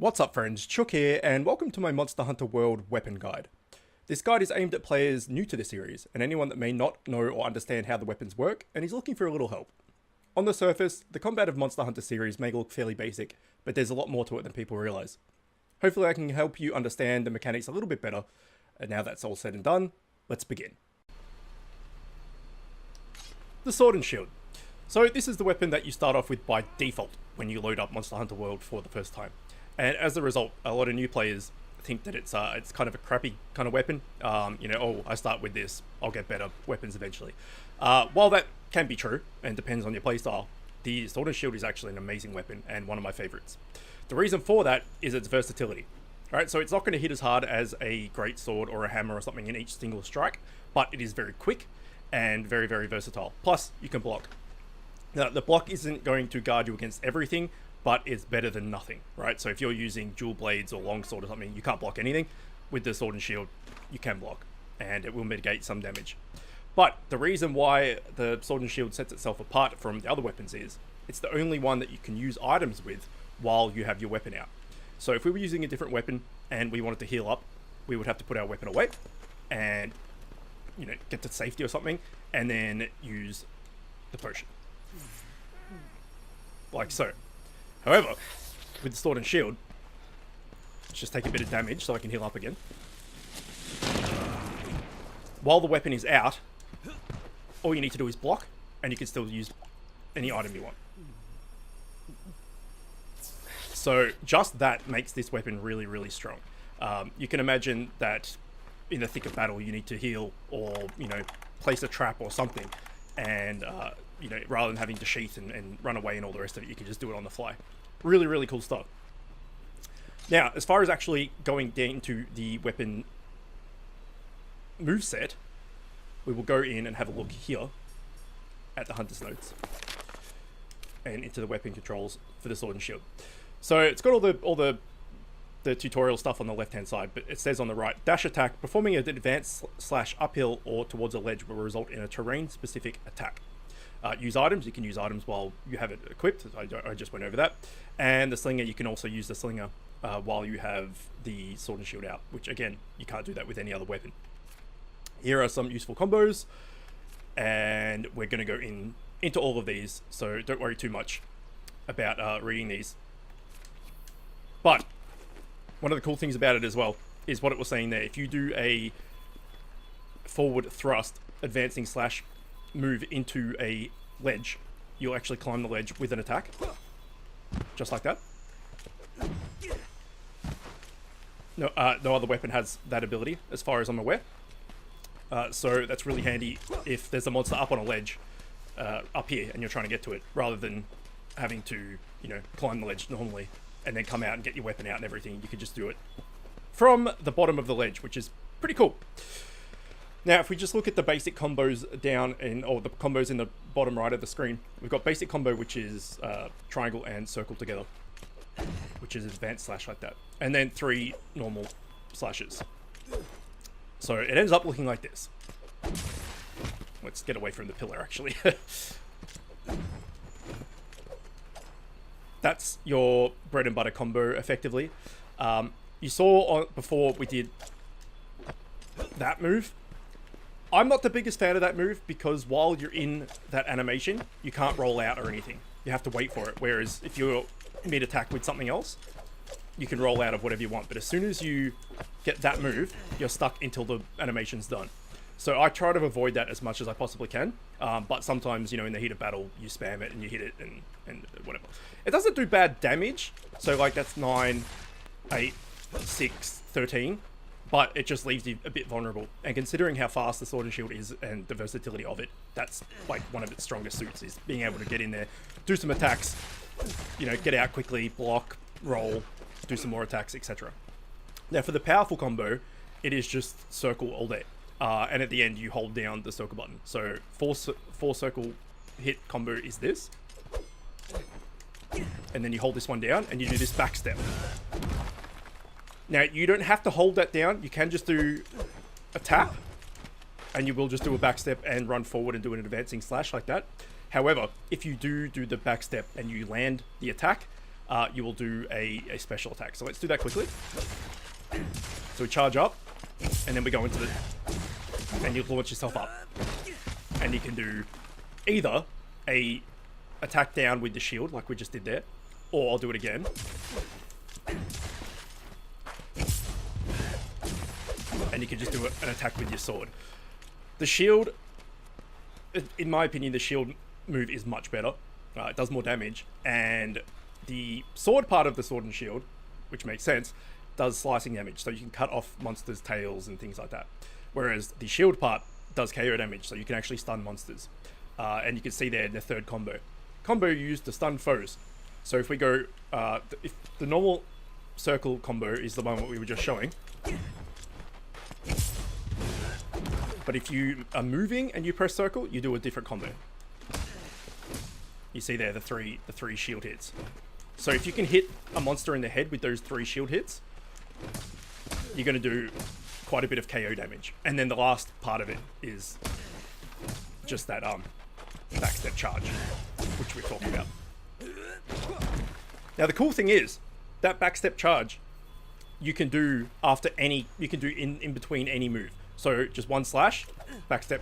What's up friends, Chook here, and welcome to my Monster Hunter World weapon guide. This guide is aimed at players new to the series, and anyone that may not know or understand how the weapons work, and is looking for a little help. On the surface, the combat of Monster Hunter series may look fairly basic, but there's a lot more to it than people realise. Hopefully I can help you understand the mechanics a little bit better, and now that's all said and done, let's begin. The Sword and Shield. So this is the weapon that you start off with by default when you load up Monster Hunter World for the first time. And as a result, a lot of new players think that it's kind of a crappy kind of weapon. Oh, I start with this, I'll get better weapons eventually. While that can be true, and depends on your playstyle, the Sword and Shield is actually an amazing weapon, and one of my favorites. The reason for that is its versatility. Right, so it's not going to hit as hard as a great sword or a hammer or something in each single strike, but it is very quick and very, very versatile. Plus, you can block. Now, the block isn't going to guard you against everything, but it's better than nothing, right? So if you're using dual blades or longsword or something, you can't block anything. With the Sword and Shield, you can block, and it will mitigate some damage. But the reason why the Sword and Shield sets itself apart from the other weapons is, it's the only one that you can use items with while you have your weapon out. So if we were using a different weapon and we wanted to heal up, we would have to put our weapon away and, get to safety or something, and then use the potion. Like so. However, with the Sword and Shield, let's just take a bit of damage so I can heal up again. While the weapon is out, all you need to do is block, and you can still use any item you want. So just that makes this weapon really, really strong. You can imagine that in the thick of battle, you need to heal or, place a trap or something, and rather than having to sheath and run away and all the rest of it, you can just do it on the fly. Really, really cool stuff. Now, as far as actually going down to the weapon moveset, we will go in and have a look here at the Hunter's Notes and into the weapon controls for the Sword and Shield. So it's got all the tutorial stuff on the left-hand side, but it says on the right, dash attack, performing an advance / uphill or towards a ledge will result in a terrain-specific attack. Use items, you can use items while you have it equipped, I just went over that. And the slinger, you can also use the slinger while you have the Sword and Shield out, which again, you can't do that with any other weapon. Here are some useful combos, and we're going to go into all of these, so don't worry too much about reading these. But one of the cool things about it as well is what it was saying there. If you do a forward thrust, advancing / move into a ledge, you'll actually climb the ledge with an attack, just like that. No other weapon has that ability, as far as I'm aware. So that's really handy if there's a monster up on a ledge, up here, and you're trying to get to it, rather than having to, climb the ledge normally and then come out and get your weapon out and everything. You can just do it from the bottom of the ledge, which is pretty cool. Now, if we just look at the basic combos or the combos in the bottom right of the screen, we've got basic combo, which is triangle and circle together, which is advanced / like that. And then 3 normal slashes. So it ends up looking like this. Let's get away from the pillar, actually. That's your bread and butter combo, effectively. You saw before we did that move. I'm not the biggest fan of that move because while you're in that animation, you can't roll out or anything. You have to wait for it. Whereas if you're mid-attack with something else, you can roll out of whatever you want. But as soon as you get that move, you're stuck until the animation's done. So I try to avoid that as much as I possibly can. But sometimes, in the heat of battle, you spam it and you hit it and whatever. It doesn't do bad damage. So like that's 9, 8, 6, 13. But it just leaves you a bit vulnerable. And considering how fast the Sword and Shield is and the versatility of it, that's like one of its strongest suits, is being able to get in there, do some attacks, get out quickly, block, roll, do some more attacks, etc. Now for the powerful combo, it is just circle all day. And at the end, you hold down the circle button. So four circle hit combo is this. And then you hold this one down and you do this back step. Now, you don't have to hold that down. You can just do a tap, and you will just do a back step and run forward and do an advancing / like that. However, if you do the back step and you land the attack, you will do a special attack. So let's do that quickly. So we charge up, and then we go into the... and you launch yourself up. And you can do either a attack down with the shield, like we just did there, or I'll do it again. And you can just do an attack with your sword. The shield, in my opinion, the shield move is much better. It does more damage, and the sword part of the sword and shield, which makes sense, does slicing damage, so you can cut off monsters' tails and things like that. Whereas the shield part does KO damage, so you can actually stun monsters. And you can see there in the third combo. Combo used to stun foes. So if we go, if the normal circle combo is the one that we were just showing, but if you are moving and you press circle, you do a different combo. You see there the three shield hits. So if you can hit a monster in the head with those 3 shield hits, you're going to do quite a bit of KO damage. And then the last part of it is just that backstep charge, which we're talking about. Now the cool thing is that backstep charge you can do after any, you can do in between any move. So just 1 slash, backstep,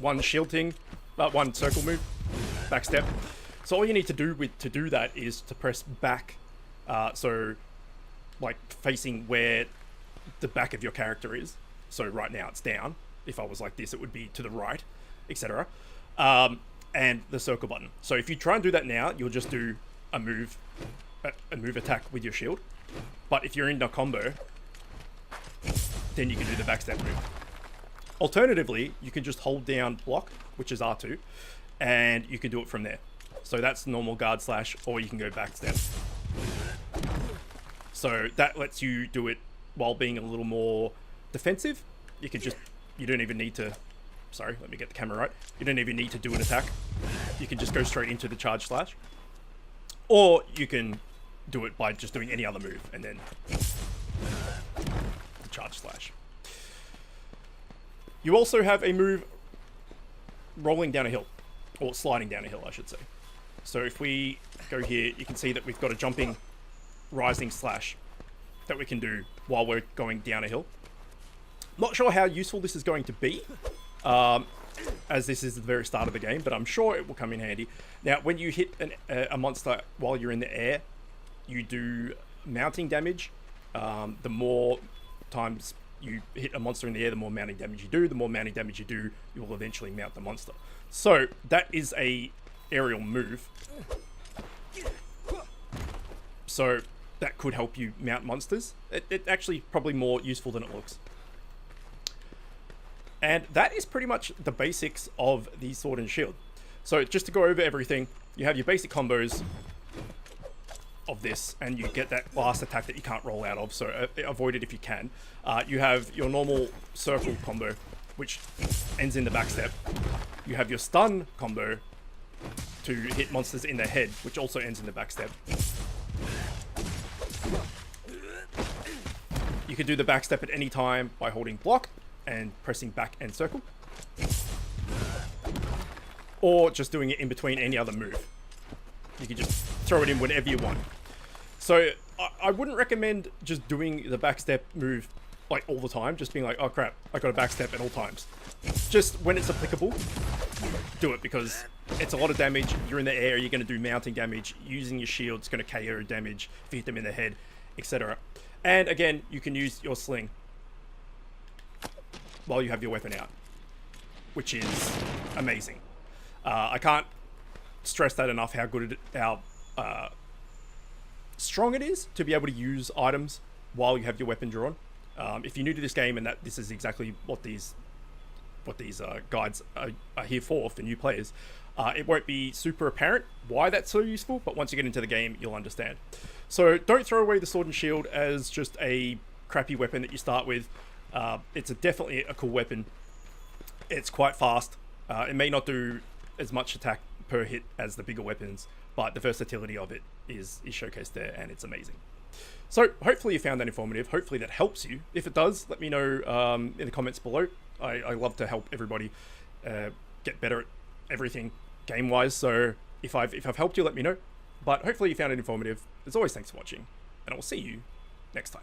1 shield thing, 1 circle move, backstep. So all you need to do to do that is to press back, so like facing where the back of your character is. So right now it's down. If I was like this, it would be to the right, etc. And the circle button. So if you try and do that now, you'll just do a move attack with your shield. But if you're in a combo, then you can do the backstep move. Alternatively, you can just hold down block, which is R2, and you can do it from there. So that's normal guard slash, or you can go backstep. So that lets you do it while being a little more defensive. You can just, you don't even need to, sorry, let me get the camera right. You don't even need to do an attack. You can just go straight into the charge slash. Or you can do it by just doing any other move and then the charge slash. You also have a move rolling down a hill, or sliding down a hill, I should say. So if we go here, you can see that we've got a jumping rising slash that we can do while we're going down a hill. Not sure how useful this is going to be, as this is the very start of the game, but I'm sure it will come in handy. Now, when you hit a monster while you're in the air, you do mounting damage. The more times you hit a monster in the air, the more mounting damage you do. The more mounting damage you do, you will eventually mount the monster. So that is a aerial move. So that could help you mount monsters. It's actually probably more useful than it looks. And that is pretty much the basics of the Sword and Shield. So just to go over everything, you have your basic combos of this, and you get that last attack that you can't roll out of, so avoid it if you can. You have your normal circle combo, which ends in the backstep. You have your stun combo to hit monsters in the head, which also ends in the backstep. You can do the backstep at any time by holding block and pressing back and circle, or just doing it in between any other move. You can just throw it in whenever you want. So I wouldn't recommend just doing the backstep move like all the time, just being like, oh crap, I got a backstep at all times. Just when it's applicable, do it, because it's a lot of damage. You're in the air, you're going to do mounting damage. Using your shield, it's going to KO damage if you hit them in the head, etc. And again, you can use your sling while you have your weapon out, which is amazing. I can't stress that enough, how good how strong it is to be able to use items while you have your weapon drawn. If you're new to this game, and that this is exactly what these guides are here for new players, it won't be super apparent why that's so useful, but once you get into the game, you'll understand. So don't throw away the Sword and Shield as just a crappy weapon that you start with. It's definitely a cool weapon. It's quite fast. It may not do as much attack per hit as the bigger weapons, but the versatility of it is showcased there, and it's amazing. So hopefully you found that informative. Hopefully that helps you. If it does, let me know in the comments below. I love to help everybody get better at everything game-wise, so If I've helped you, let me know. But hopefully you found it informative. As always, thanks for watching, and I will see you next time.